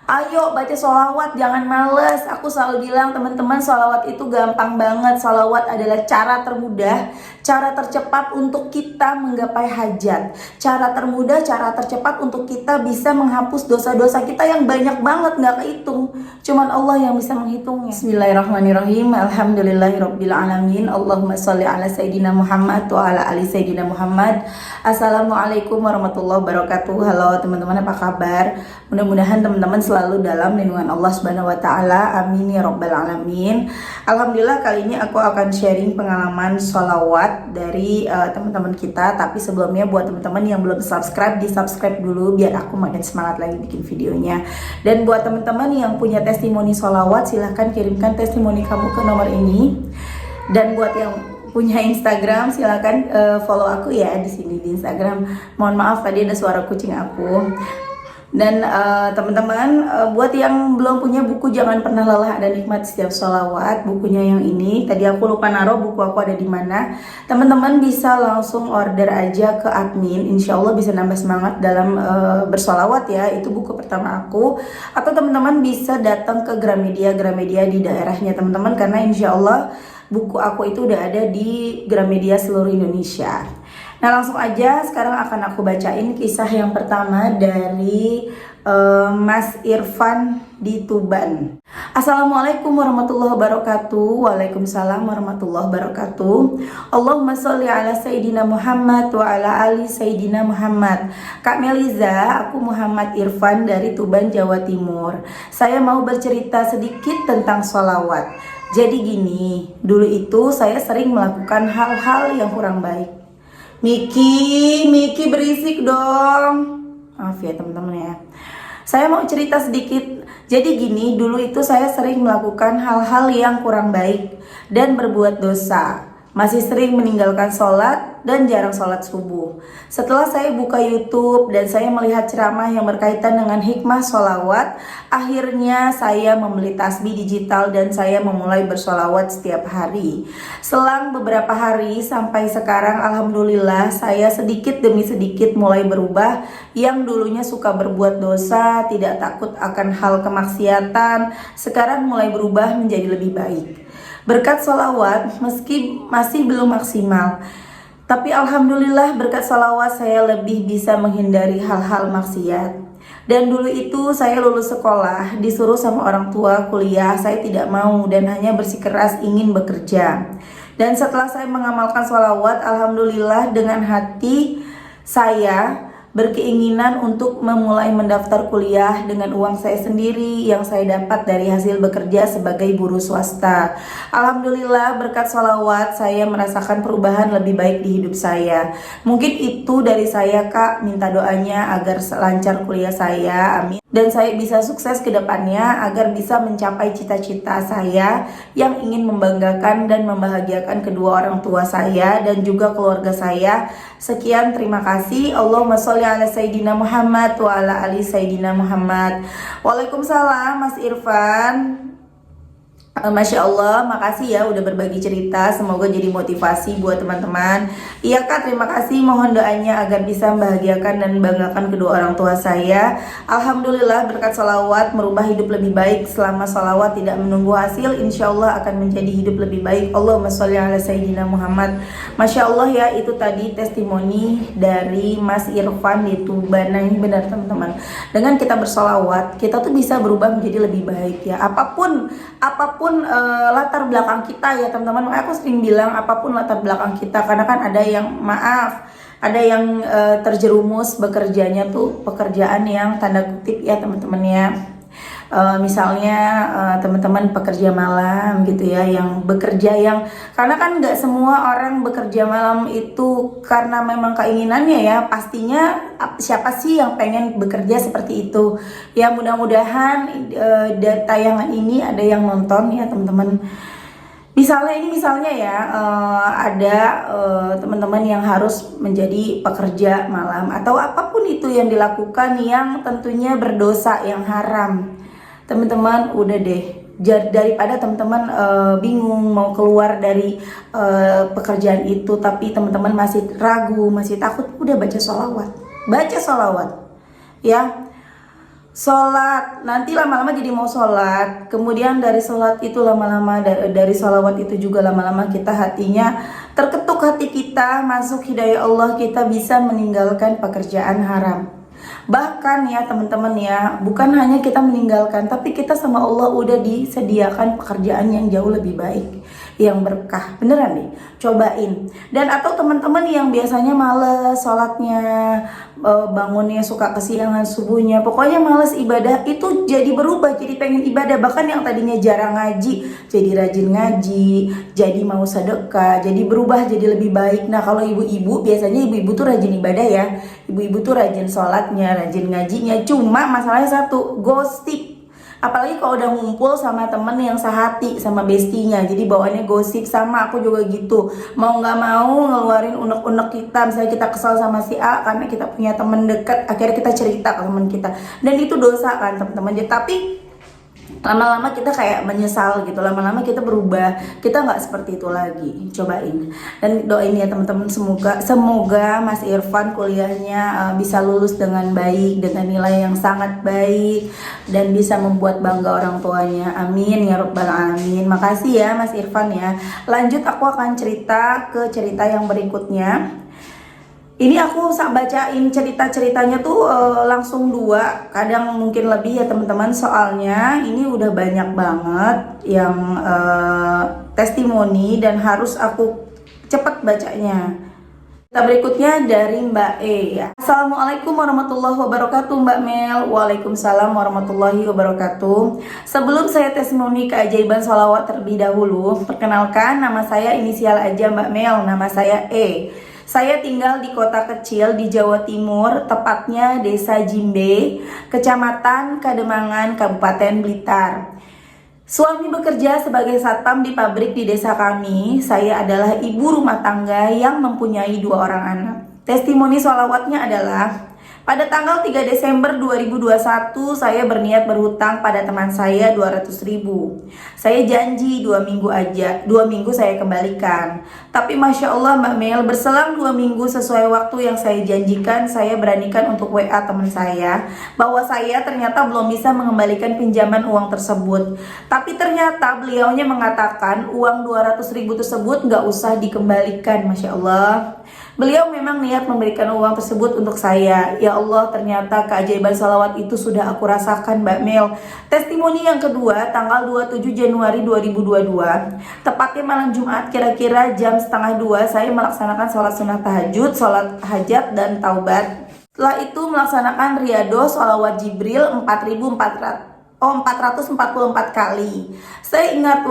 Ayo baca sholawat, jangan males. Aku selalu bilang teman-teman, sholawat itu gampang banget. Sholawat adalah cara termudah, cara tercepat untuk kita menggapai hajat. Cara termudah, cara tercepat untuk kita bisa menghapus dosa-dosa kita yang banyak banget, gak kehitung. Cuman Allah yang bisa menghitungnya. Bismillahirrahmanirrahim. Alhamdulillahirrabbilalamin. Allahumma sholli ala Sayyidina Muhammad wa ala ali Sayyidina Muhammad. Assalamualaikum warahmatullahi wabarakatuh. Halo teman-teman, apa kabar? Mudah-mudahan teman-teman selalu dalam lindungan Allah Subhanahu wa taala. Amin ya rabbal alamin. Alhamdulillah, kali ini aku akan sharing pengalaman sholawat dari teman-teman kita. Tapi sebelumnya, buat teman-teman yang belum subscribe, di-subscribe dulu biar aku makin semangat lagi bikin videonya. Dan buat teman-teman yang punya testimoni sholawat, silahkan kirimkan testimoni kamu ke nomor ini. Dan buat yang punya Instagram, silakan follow aku ya di sini di Instagram. Mohon maaf tadi ada suara kucing aku. Dan teman-teman, buat yang belum punya buku Jangan Pernah Lelah Ada Nikmat Setiap Sholawat, bukunya yang ini. Tadi aku lupa naruh buku aku ada di mana. Teman-teman bisa langsung order aja ke admin. Insya Allah bisa nambah semangat dalam bersolawat ya. Itu buku pertama aku. Atau teman-teman bisa datang ke Gramedia di daerahnya teman-teman, karena insya Allah buku aku itu udah ada di Gramedia seluruh Indonesia. Nah, langsung aja sekarang akan aku bacain kisah yang pertama dari Mas Irfan di Tuban. Assalamualaikum warahmatullahi wabarakatuh. Waalaikumsalam warahmatullahi wabarakatuh. Allahumma sholli ala Sayyidina Muhammad wa ala ali Sayyidina Muhammad. Kak Meliza, aku Muhammad Irfan dari Tuban, Jawa Timur. Saya mau bercerita sedikit tentang sholawat. Jadi gini, dulu itu saya sering melakukan hal-hal yang kurang baik. Miki berisik dong. Maaf ya teman-teman ya. Saya mau cerita sedikit. Jadi gini, dulu itu saya sering melakukan hal-hal yang kurang baik dan berbuat dosa. Masih sering meninggalkan sholat dan jarang sholat subuh. Setelah saya buka YouTube dan saya melihat ceramah yang berkaitan dengan hikmah sholawat, akhirnya saya membeli tasbih digital dan saya memulai bersholawat setiap hari. Selang beberapa hari sampai sekarang, alhamdulillah saya sedikit demi sedikit mulai berubah. Yang dulunya suka berbuat dosa, tidak takut akan hal kemaksiatan, sekarang mulai berubah menjadi lebih baik. Berkat sholawat, meski masih belum maksimal, tapi alhamdulillah berkat sholawat saya lebih bisa menghindari hal-hal maksiat. Dan dulu itu saya lulus sekolah, disuruh sama orang tua kuliah, saya tidak mau dan hanya bersikeras ingin bekerja. Dan setelah saya mengamalkan sholawat, alhamdulillah dengan hati saya berkeinginan untuk memulai mendaftar kuliah dengan uang saya sendiri yang saya dapat dari hasil bekerja sebagai buruh swasta. Alhamdulillah berkat sholawat saya merasakan perubahan lebih baik di hidup saya. Mungkin itu dari saya Kak, minta doanya agar lancar kuliah saya, amin. Dan saya bisa sukses ke depannya agar bisa mencapai cita-cita saya yang ingin membanggakan dan membahagiakan kedua orang tua saya dan juga keluarga saya. Sekian, terima kasih. Allahumma sholli ala Sayyidina Muhammad wa ala ali Sayyidina Muhammad. Waalaikumsalam Mas Irfan. Masya Allah, makasih ya udah berbagi cerita. Semoga jadi motivasi buat teman-teman. Iya Kak, terima kasih. Mohon doanya agar bisa membahagiakan dan membanggakan kedua orang tua saya. Alhamdulillah berkat sholawat merubah hidup lebih baik. Selama sholawat tidak menunggu hasil, insya Allah akan menjadi hidup lebih baik. Allahumma sholli ala Sayyidina Muhammad. Masya Allah ya, itu tadi testimoni dari Mas Irfan di Tuban. Nah ini benar teman-teman, dengan kita bersolawat kita tuh bisa berubah menjadi lebih baik ya. Apapun latar belakang kita ya teman-teman. Makanya aku sering bilang apapun latar belakang kita, karena kan ada yang ada yang terjerumus bekerjanya tuh pekerjaan yang tanda kutip ya teman-teman ya. Misalnya teman-teman pekerja malam gitu ya, yang bekerja yang karena kan nggak semua orang bekerja malam itu karena memang keinginannya ya. Pastinya siapa sih yang pengen bekerja seperti itu ya. Mudah-mudahan tayangan ini ada yang nonton ya teman-teman. Misalnya ya, ada teman-teman yang harus menjadi pekerja malam atau apapun itu yang dilakukan yang tentunya berdosa, yang haram. Teman-teman udah deh, daripada teman-teman bingung mau keluar dari pekerjaan itu tapi teman-teman masih ragu, masih takut, udah baca sholawat ya. sholat, nanti lama-lama jadi mau sholat, kemudian dari sholat itu lama-lama dari sholawat itu juga lama-lama kita hatinya terketuk, hati kita masuk hidayah Allah, kita bisa meninggalkan pekerjaan haram. Bahkan ya teman-teman ya, bukan hanya kita meninggalkan, tapi kita sama Allah udah disediakan pekerjaan yang jauh lebih baik, yang berkah. Beneran nih, cobain. Dan atau teman-teman yang biasanya males sholatnya, bangunnya suka kesiangan subuhnya, pokoknya males ibadah, itu jadi berubah, jadi pengen ibadah. Bahkan yang tadinya jarang ngaji, jadi rajin ngaji, jadi mau sedekah, jadi berubah, jadi lebih baik. Nah kalau ibu-ibu, biasanya ibu-ibu tuh rajin ibadah ya, ibu-ibu tuh rajin sholatnya, rajin ngajinya. Cuma masalahnya satu, gosip. Apalagi kalau udah ngumpul sama temen yang sehati, sama bestinya, jadi bawaannya gosip. Sama aku juga gitu, mau nggak mau ngeluarin unek-unek kita. Misalnya kita kesal sama si A karena kita punya temen deket, akhirnya kita cerita ke temen kita, dan itu dosa kan teman-teman. Tapi lama-lama kita kayak menyesal gitu, lama-lama kita berubah, kita nggak seperti itu lagi. Cobain dan doain ya teman-teman, semoga Mas Irfan kuliahnya bisa lulus dengan baik, dengan nilai yang sangat baik, dan bisa membuat bangga orang tuanya. Amin ya robbal alamin. Makasih ya Mas Irfan ya. Lanjut, aku akan cerita ke cerita yang berikutnya. Ini aku bacain cerita-ceritanya tuh langsung 2, kadang mungkin lebih ya teman-teman. Soalnya ini udah banyak banget yang testimoni dan harus aku cepet bacanya. Cerita berikutnya dari Mbak E ya. Assalamualaikum warahmatullahi wabarakatuh Mbak Mel. Waalaikumsalam warahmatullahi wabarakatuh. Sebelum saya testimoni keajaiban sholawat terlebih dahulu, perkenalkan nama saya inisial aja Mbak Mel, nama saya E. Saya tinggal di kota kecil di Jawa Timur, tepatnya Desa Jimbe, Kecamatan Kademangan, Kabupaten Blitar. Suami bekerja sebagai satpam di pabrik di desa kami. Saya adalah ibu rumah tangga yang mempunyai 2 orang anak. Testimoni sholawatnya adalah, pada tanggal 3 Desember 2021, saya berniat berhutang pada teman saya 200.000. Saya janji 2 minggu aja, 2 minggu saya kembalikan. Tapi Masya Allah Mbak Mel, berselang 2 minggu sesuai waktu yang saya janjikan, saya beranikan untuk WA teman saya bahwa saya ternyata belum bisa mengembalikan pinjaman uang tersebut. Tapi ternyata beliaunya mengatakan uang 200.000 tersebut nggak usah dikembalikan. Masya Allah, beliau memang niat memberikan uang tersebut untuk saya. Ya Allah, ternyata keajaiban salawat itu sudah aku rasakan Mbak Mel. Testimoni yang kedua, tanggal 27 Januari 2022, tepatnya malam Jumat, kira-kira jam 1:30, saya melaksanakan sholat sunnah tahajud, sholat hajat, dan taubat. Setelah itu melaksanakan riyado sholawat Jibril 444 kali. Saya ingat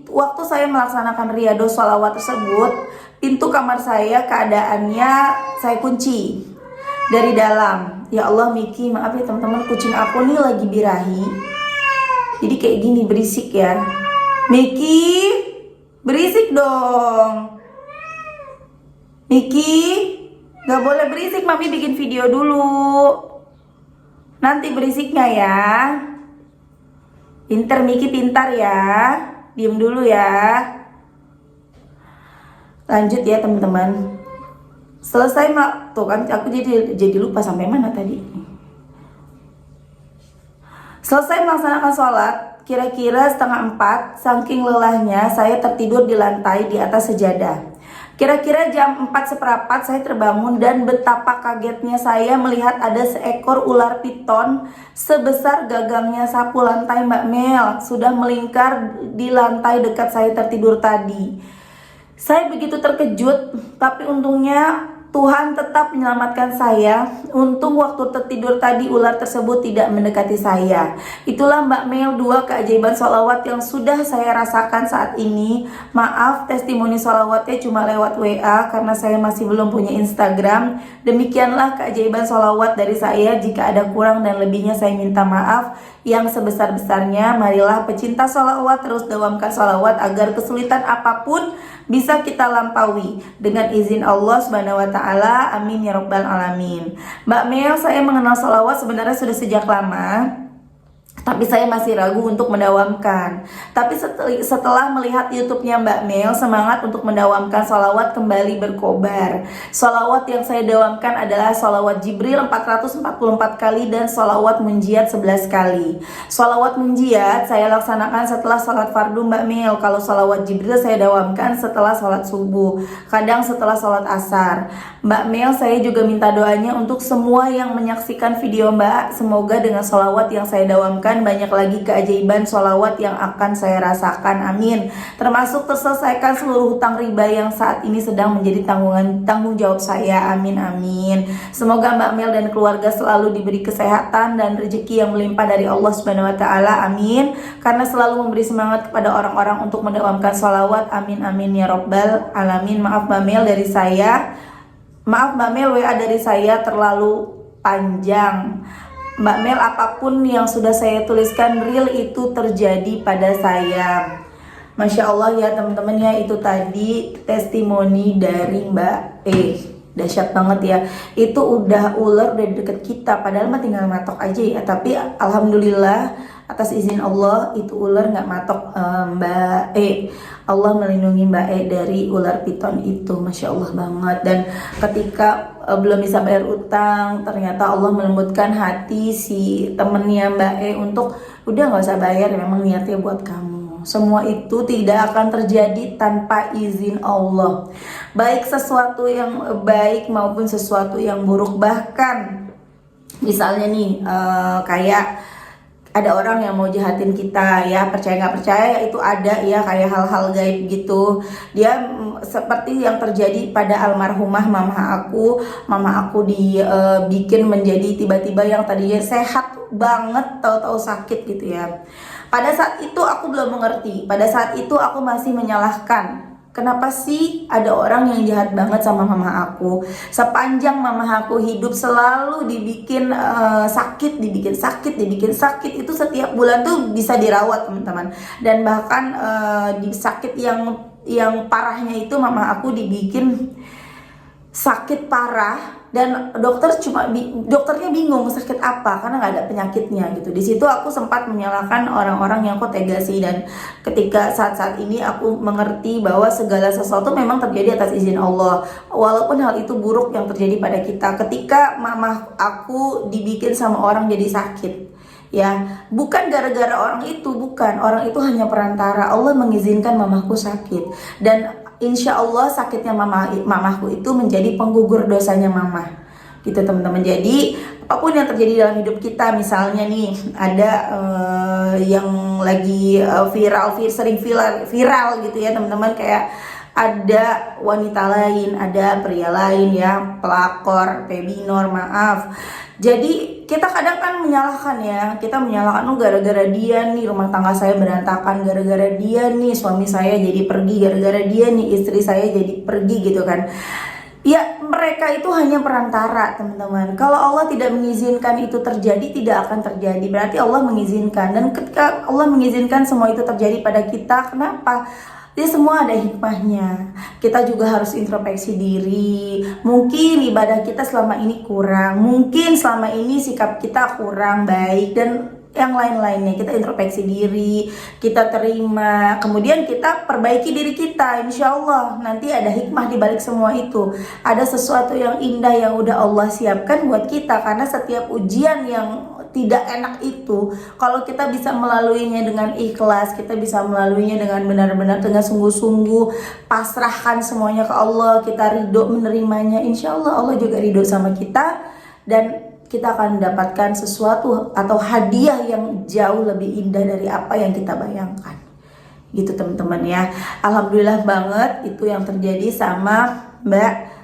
waktu saya melaksanakan riyado sholawat tersebut, pintu kamar saya keadaannya saya kunci dari dalam. Ya Allah Miki, maaf ya teman-teman, kucing aku nih lagi birahi, jadi kayak gini berisik ya. Miki, berisik dong. Miki, gak boleh berisik, mami bikin video dulu, nanti berisiknya ya. Pinter Miki, pintar ya, diem dulu ya. Lanjut ya teman-teman. Selesai tuh kan aku jadi lupa sampai mana tadi. Selesai melaksanakan sholat, kira-kira 3:30, saking lelahnya saya tertidur di lantai di atas sejadah. Kira-kira jam 4:15 saya terbangun, dan betapa kagetnya saya melihat ada seekor ular piton sebesar gagangnya sapu lantai Mbak Mel, sudah melingkar di lantai dekat saya tertidur tadi. Saya begitu terkejut, tapi untungnya Tuhan tetap menyelamatkan saya. Untung waktu tertidur tadi ular tersebut tidak mendekati saya. Itulah Mbak Mel 2 keajaiban sholawat yang sudah saya rasakan saat ini. Maaf testimoni sholawatnya cuma lewat WA karena saya masih belum punya Instagram. Demikianlah keajaiban sholawat dari saya. Jika ada kurang dan lebihnya saya minta maaf yang sebesar-besarnya. Marilah pecinta sholawat terus dawamkan sholawat agar kesulitan apapun bisa kita lampaui dengan izin Allah Subhanahu wa taala. Amin ya rabbal alamin. Mbak Mel, saya mengenal sholawat sebenarnya sudah sejak lama. tapi saya masih ragu untuk mendawamkan. Tapi setelah melihat YouTube-nya Mbak Mel, semangat untuk mendawamkan sholawat kembali berkobar. Sholawat yang saya dawamkan adalah sholawat Jibril 444 kali dan sholawat munjiat 11 kali. Sholawat munjiat saya laksanakan setelah sholat fardu Mbak Mel. Kalau sholawat Jibril saya dawamkan setelah sholat subuh, kadang setelah sholat asar. Mbak Mel, saya juga minta doanya untuk semua yang menyaksikan video Mbak. Semoga dengan sholawat yang saya dawamkan banyak lagi keajaiban sholawat yang akan saya rasakan, amin. Termasuk terselesaikan seluruh hutang riba yang saat ini sedang menjadi tanggung jawab saya, amin amin. Semoga Mbak Mel dan keluarga selalu diberi kesehatan dan rezeki yang melimpah dari Allah Subhanahu wa taala, amin. Karena selalu memberi semangat kepada orang-orang untuk mendawamkan sholawat, amin amin ya robbal alamin. Maaf Mbak Mel dari saya, maaf Mbak Mel, WA dari saya terlalu panjang. Mbak Mel, apapun yang sudah saya tuliskan real itu terjadi pada saya. Masya Allah ya teman-teman ya, itu tadi testimoni dari Mbak dahsyat banget ya. Itu udah ular dari deket kita, padahal mah tinggal matok aja ya. Tapi alhamdulillah atas izin Allah itu ular nggak matok Mbak Allah melindungi Mbak dari ular piton itu, Masya Allah banget. Dan ketika belum bisa bayar utang, ternyata Allah melembutkan hati si temennya Mbak untuk udah nggak usah bayar, memang niatnya buat kamu. Semua itu tidak akan terjadi tanpa izin Allah, baik sesuatu yang baik maupun sesuatu yang buruk. Bahkan misalnya nih kayak ada orang yang mau jahatin kita ya, percaya nggak percaya itu ada ya, kayak hal-hal gaib gitu. Dia seperti yang terjadi pada almarhumah mama aku dibikin menjadi tiba-tiba yang tadinya sehat banget tahu-tahu sakit gitu ya. Pada saat itu aku belum mengerti, pada saat itu aku masih menyalahkan. Kenapa sih ada orang yang jahat banget sama mama aku? Sepanjang mama aku hidup selalu dibikin sakit, dibikin sakit. Itu setiap bulan tuh bisa dirawat teman-teman. Dan bahkan di sakit yang parahnya itu mama aku dibikin sakit parah. Dan dokternya bingung sakit apa karena nggak ada penyakitnya gitu. Di situ aku sempat menyalahkan orang-orang yang kok tega sih. Dan ketika saat ini aku mengerti bahwa segala sesuatu memang terjadi atas izin Allah, walaupun hal itu buruk yang terjadi pada kita. Ketika mama aku dibikin sama orang jadi sakit ya, bukan gara-gara orang itu, bukan, orang itu hanya perantara. Allah mengizinkan mamaku sakit dan insya Allah sakitnya mamaku itu menjadi penggugur dosanya mama gitu teman-teman. Jadi apapun yang terjadi dalam hidup kita, misalnya nih ada yang lagi sering viral gitu ya teman-teman, kayak ada wanita lain, ada pria lain ya, pelakor, pebinor, maaf. Jadi kita kadang kan menyalahkan ya, kita menyalahkan gara-gara dia nih rumah tangga saya berantakan, gara-gara dia nih suami saya jadi pergi, gara-gara dia nih istri saya jadi pergi gitu kan. Ya mereka itu hanya perantara teman-teman. Kalau Allah tidak mengizinkan itu terjadi, tidak akan terjadi. Berarti Allah mengizinkan. Dan ketika Allah mengizinkan semua itu terjadi pada kita, kenapa? Dia semua ada hikmahnya. Kita juga harus introspeksi diri. Mungkin ibadah kita selama ini kurang, mungkin selama ini sikap kita kurang baik, dan yang lain-lainnya. Kita introspeksi diri, kita terima, kemudian kita perbaiki diri kita. Insya Allah nanti ada hikmah di balik semua itu. Ada sesuatu yang indah yang udah Allah siapkan buat kita. Karena setiap ujian yang tidak enak itu, kalau kita bisa melaluinya dengan ikhlas, kita bisa melaluinya dengan benar-benar dengan sungguh-sungguh, pasrahkan semuanya ke Allah, kita ridho menerimanya, insya Allah Allah juga ridho sama kita, dan kita akan mendapatkan sesuatu atau hadiah yang jauh lebih indah dari apa yang kita bayangkan gitu teman-teman ya. Alhamdulillah banget itu yang terjadi sama Mbak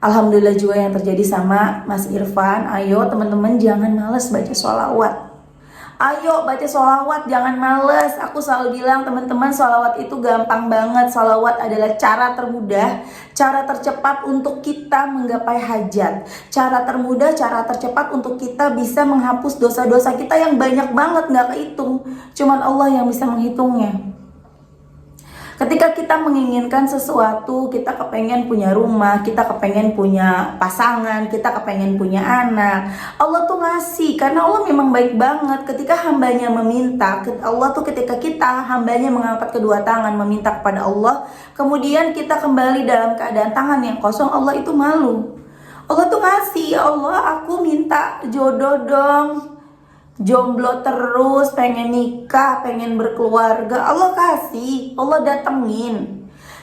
Alhamdulillah juga yang terjadi sama Mas Irfan. Ayo teman-teman jangan males baca sholawat. Ayo baca sholawat, jangan males. Aku selalu bilang teman-teman, sholawat itu gampang banget. Sholawat adalah cara termudah, cara tercepat untuk kita menggapai hajat. Cara termudah, cara tercepat untuk kita bisa menghapus dosa-dosa kita yang banyak banget, gak kehitung. Cuman Allah yang bisa menghitungnya. Ketika kita menginginkan sesuatu, kita kepengen punya rumah, kita kepengen punya pasangan, kita kepengen punya anak, Allah tuh ngasih, karena Allah memang baik banget. Ketika hambanya meminta, Allah tuh ketika kita hambanya mengangkat kedua tangan meminta kepada Allah, kemudian kita kembali dalam keadaan tangan yang kosong, Allah itu malu. Allah tuh ngasih, "Ya Allah, aku minta jodoh dong, jomblo terus, pengen nikah, pengen berkeluarga." Allah kasih, Allah datengin.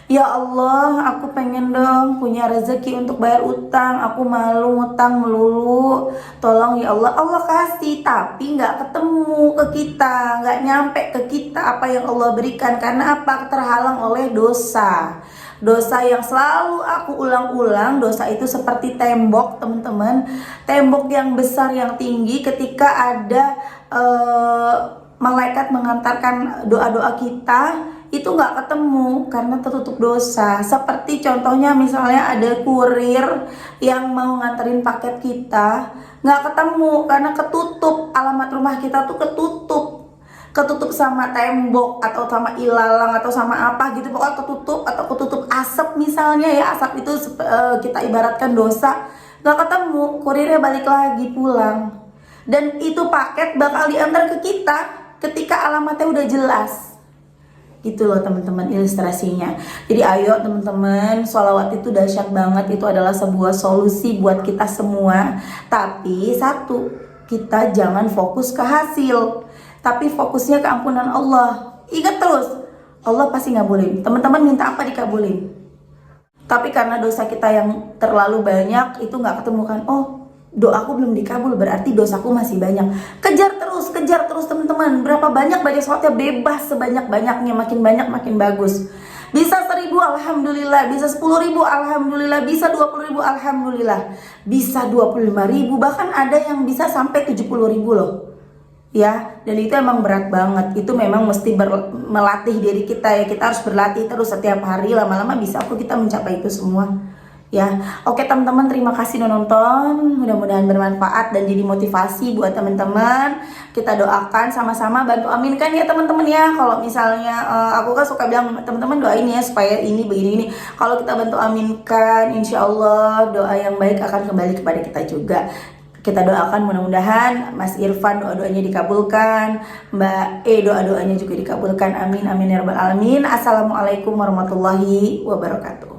"Ya Allah, aku pengen dong punya rezeki untuk bayar utang, aku malu ngutang melulu, tolong ya Allah." Allah kasih, tapi nggak ketemu ke kita, nggak nyampe ke kita apa yang Allah berikan. Karena apa? Terhalang oleh dosa. Dosa yang selalu aku ulang-ulang. Dosa itu seperti tembok, teman-teman. Tembok yang besar, yang tinggi. Ketika ada malaikat mengantarkan doa-doa kita, itu nggak ketemu karena tertutup dosa. Seperti contohnya misalnya ada kurir yang mau nganterin paket kita, nggak ketemu karena ketutup, alamat rumah kita tuh ketutup sama tembok atau sama ilalang atau sama apa gitu, pokoknya ketutup, atau ketutup asap misalnya ya. Asap itu kita ibaratkan dosa. Nggak ketemu, kurirnya balik lagi pulang, dan itu paket bakal diantar ke kita ketika alamatnya udah jelas. Gitu loh teman-teman ilustrasinya. Jadi ayo teman-teman, sholawat itu dahsyat banget. Itu adalah sebuah solusi buat kita semua. Tapi satu, kita jangan fokus ke hasil, tapi fokusnya ke ampunan Allah. Ingat terus, Allah pasti ngabulin. Teman-teman minta apa dikabulin. Tapi karena dosa kita yang terlalu banyak, itu nggak ketemu kan. Oh, doaku belum dikabul, berarti dosaku masih banyak. Kejar terus teman-teman. Berapa banyak sholatnya, bebas sebanyak-banyaknya. Makin banyak makin bagus. Bisa 1.000 alhamdulillah, bisa 10.000 alhamdulillah, bisa 20.000 alhamdulillah, bisa 25.000, bahkan ada yang bisa sampai 70.000 loh. Ya, dan itu emang berat banget. Itu memang mesti melatih diri kita ya. Kita harus berlatih terus setiap hari. Lama-lama bisa kok kita mencapai itu semua. Ya, oke teman-teman, terima kasih udah nonton. Mudah-mudahan bermanfaat dan jadi motivasi buat teman-teman. Kita doakan sama-sama, bantu aminkan ya teman-teman ya. Kalau misalnya aku kan suka bilang teman-teman doain ya supaya ini begini. Kalau kita bantu aminkan, insya Allah doa yang baik akan kembali kepada kita juga. Kita doakan mudah-mudahan Mas Irfan doa-doanya dikabulkan, Mbak E doa-doanya juga dikabulkan. Amin amin ya rabbal alamin. Assalamualaikum warahmatullahi wabarakatuh.